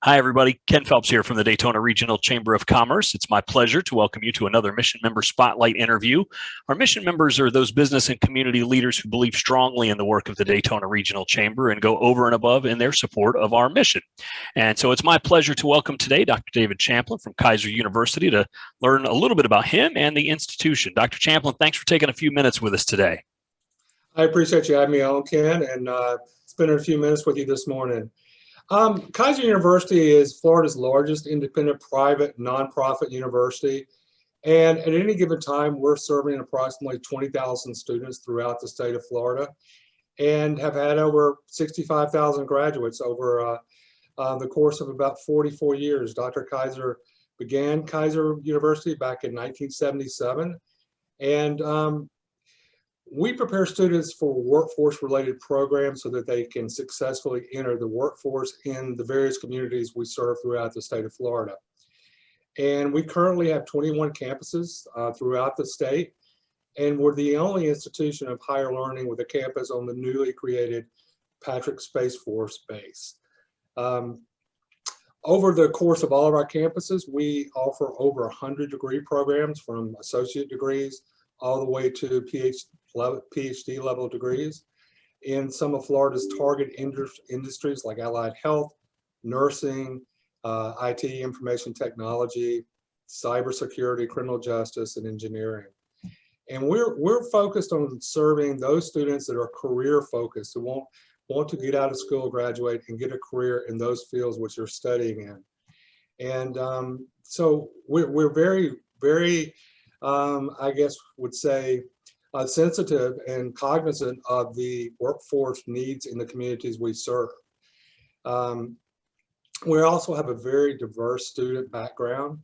Hi, everybody. Ken Phelps here from the Daytona Regional Chamber of Commerce. It's my pleasure to welcome you to another Mission Member Spotlight interview. Our mission members are those business and community leaders who believe strongly in the work of the Daytona Regional Chamber and go over and above in their support of our mission. And so it's my pleasure to welcome today Dr. David Champlin from Keiser University to learn a little bit about him and the institution. Dr. Champlin, thanks for taking a few minutes with us today. I appreciate you having me on, Ken, and spending a few minutes with you this morning. Keiser University is Florida's largest independent private nonprofit university, and at any given time, we're serving approximately 20,000 students throughout the state of Florida, and have had over 65,000 graduates over the course of about 44 years. Dr. Keiser began Keiser University back in 1977, and we prepare students for workforce-related programs so that they can successfully enter the workforce in the various communities we serve throughout the state of Florida. And we currently have 21 campuses throughout the state, and we're the only institution of higher learning with a campus on the newly created Patrick Space Force Base. Over the course of all of our campuses, we offer over 100 degree programs, from associate degrees all the way to PhD level degrees in some of Florida's target industries like allied health, nursing, IT, information technology, cybersecurity, criminal justice, and engineering. And we're focused on serving those students that are career focused, who want to get out of school, graduate, and get a career in those fields which they're studying in. And so we're very, I guess would say, sensitive and cognizant of the workforce needs in the communities we serve. We also have a very diverse student background.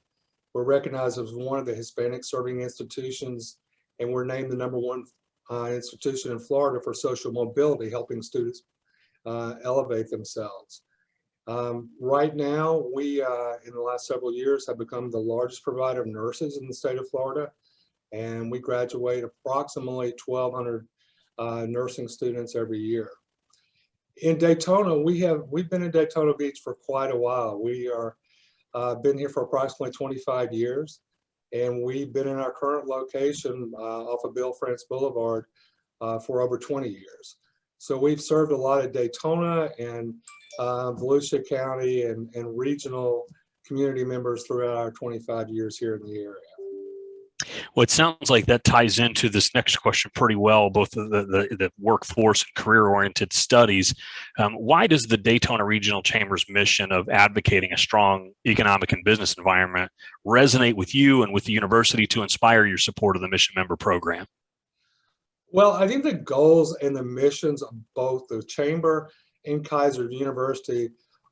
We're recognized as one of the Hispanic serving institutions, and we're named the #1 institution in Florida for social mobility, helping students elevate themselves. Right now, we, in the last several years, have become the largest provider of nurses in the state of Florida, and we graduate approximately 1,200 nursing students every year. In Daytona, we've been in Daytona Beach for quite a while. We are been here for approximately 25 years, and we've been in our current location off of Bill France Boulevard for over 20 years. So we've served a lot of Daytona and Volusia County and regional community members throughout our 25 years here in the area. Well, it sounds like that ties into this next question pretty well, both the workforce and career-oriented studies. Why does the Daytona Regional Chamber's mission of advocating a strong economic and business environment resonate with you and with the university to inspire your support of the mission member program? Well, I think the goals and the missions of both the Chamber and Keiser University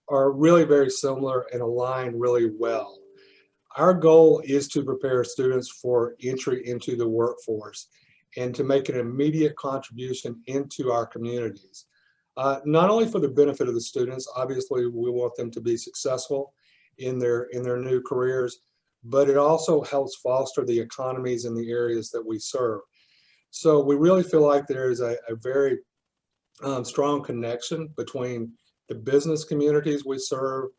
are really very similar and align really well. Our goal is to prepare students for entry into the workforce and to make an immediate contribution into our communities. Not only for the benefit of the students, obviously we want them to be successful in their new careers, but it also helps foster the economies in the areas that we serve. So we really feel like there is a very strong connection between the business communities we serve,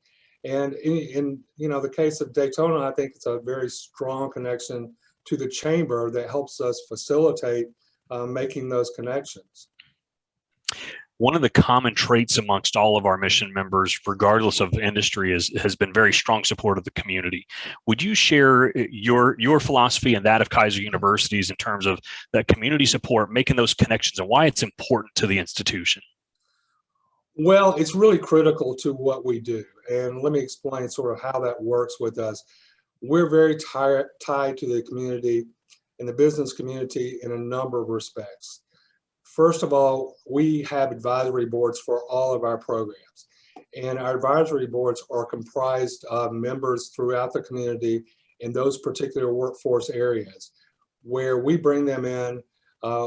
and in the case of Daytona, I think it's a very strong connection to the Chamber that helps us facilitate making those connections. One of the common traits amongst all of our mission members, regardless of industry, has been very strong support of the community. Would you share your philosophy and that of Keiser University's in terms of that community support, making those connections, and why it's important to the institution? Well, it's really critical to what we do. And let me explain sort of how that works with us. We're very tied to the community and the business community in a number of respects. First of all, we have advisory boards for all of our programs. And our advisory boards are comprised of members throughout the community in those particular workforce areas, where we bring them in.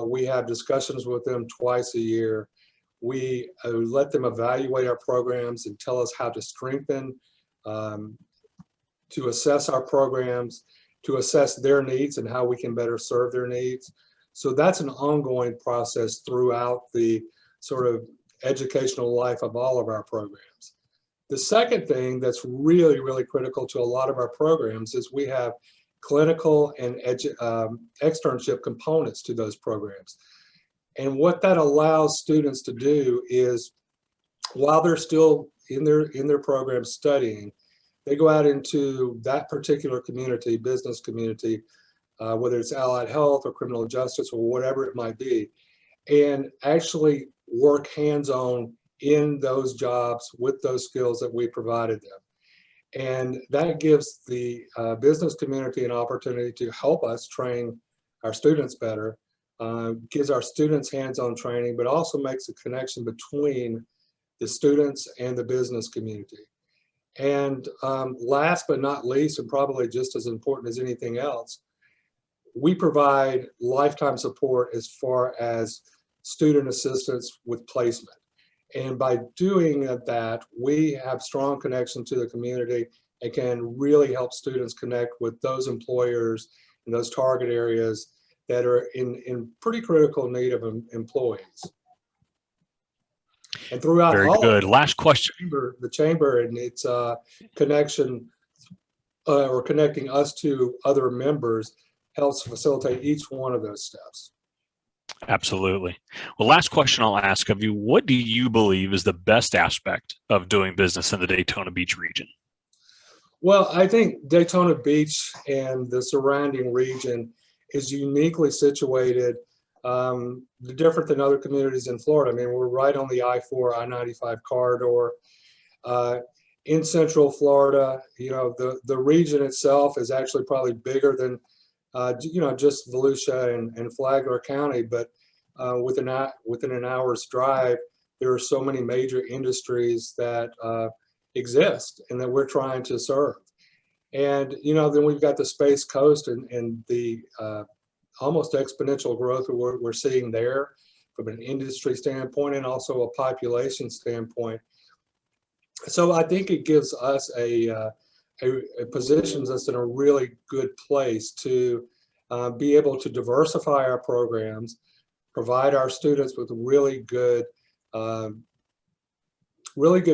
We have discussions with them twice a year. We let them evaluate our programs and tell us how to strengthen, to assess our programs, to assess their needs and how we can better serve their needs. So that's an ongoing process throughout the sort of educational life of all of our programs. The second thing that's really, really critical to a lot of our programs is we have clinical and externship components to those programs. And what that allows students to do is, while they're still in their program studying, they go out into that particular community, business community, whether it's allied health or criminal justice or whatever it might be, and actually work hands-on in those jobs with those skills that we provided them. And that gives the business community an opportunity to help us train our students better, gives our students hands-on training, but also makes a connection between the students and the business community. And last but not least, and probably just as important as anything else, we provide lifetime support as far as student assistance with placement. And by doing that, we have strong connection to the community and can really help students connect with those employers in those target areas that are in pretty critical need of employees. And throughout Very all good. of Last question. the chamber and its connection or connecting us to other members helps facilitate each one of those steps. Absolutely. Well, last question I'll ask of you, what do you believe is the best aspect of doing business in the Daytona Beach region? Well, I think Daytona Beach and the surrounding region is uniquely situated, different than other communities in Florida. I mean, we're right on the I-4, I-95 corridor. In Central Florida, you know, the region itself is actually probably bigger than, you know, just Volusia and Flagler County, but within an hour's drive, there are so many major industries that exist and that we're trying to serve. And, you know, then we've got the Space Coast and the almost exponential growth we're seeing there from an industry standpoint and also a population standpoint. So I think it gives us it positions us in a really good place to be able to diversify our programs, provide our students with really good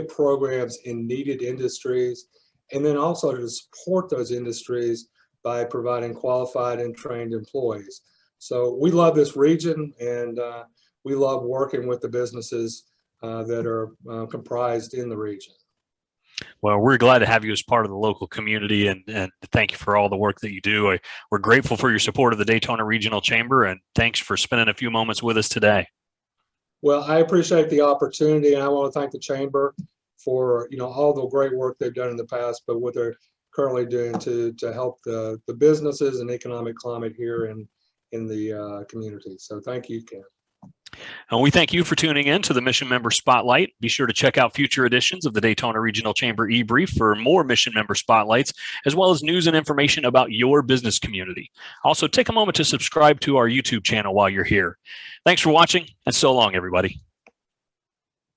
programs in needed industries, and then also to support those industries by providing qualified and trained employees. So we love this region, and we love working with the businesses that are comprised in the region. Well, we're glad to have you as part of the local community, and thank you for all the work that you do. We're grateful for your support of the Daytona Regional Chamber, and thanks for spending a few moments with us today. Well, I appreciate the opportunity, and I want to thank the Chamber for, you know, all the great work they've done in the past, but what they're currently doing to help the businesses and economic climate here in the community. So thank you, Ken. And we thank you for tuning in to the Mission Member Spotlight. Be sure to check out future editions of the Daytona Regional Chamber e-brief for more Mission Member Spotlights, as well as news and information about your business community. Also, take a moment to subscribe to our YouTube channel while you're here. Thanks for watching, and so long, everybody.